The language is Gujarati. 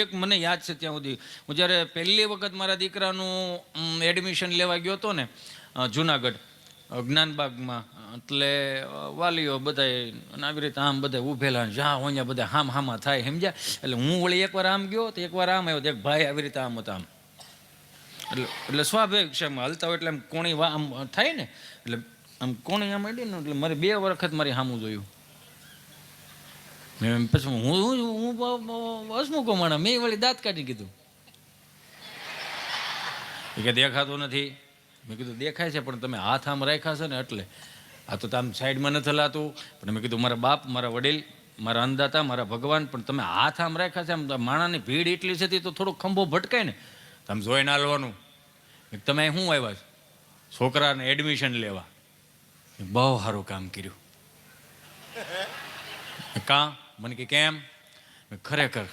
એક મને યાદ છે ત્યાં સુધી હું જ્યારે પહેલી વખત મારા દીકરાનું એડમિશન લેવા ગયો હતો ને જુનાગઢ જ્ઞાનબાગમાં, એટલે વાલીઓ બધા અને આવી રીતે આમ બધા ઊભેલા જ્યાં હોય બધા હામાં થાય, સમજ્યા? એટલે હું વળી એકવાર આમ ગયો તો એકવાર આમ આવ્યો તો એક ભાઈ આવી રીતે આમ હતા આમ, એટલે સ્વાભાવિક છે હલતા હોય એટલે આમ કોણી આમ થાય ને, એટલે આમ કોણી આમ અડી ને એટલે મારે 2 વખત મારી સામું જોયું. પછી હું હસમુખો માણા, મેં વળી દાંત કાઢી કીધું કે દેખાતું નથી. મેં કીધું દેખાય છે પણ તમે હાથ આમ રાખ્યા છે ને એટલે. આ તો આમ સાઈડમાં નથી હલાતું. પણ મેં કીધું મારા બાપ, મારા વડીલ, મારા અન્નદાતા, મારા ભગવાન, પણ તમે હાથ આમ રાખ્યા છે, આમ માણાની ભીડ એટલી છે તો થોડોક ખંભો ભટકાય ને, તમે જોઈને હાલવાનું. તમે શું આવ્યા છો? છોકરાને એડમિશન લેવા. બહુ સારું કામ કર્યું. કાં? મને કે કેમ? ખરેખર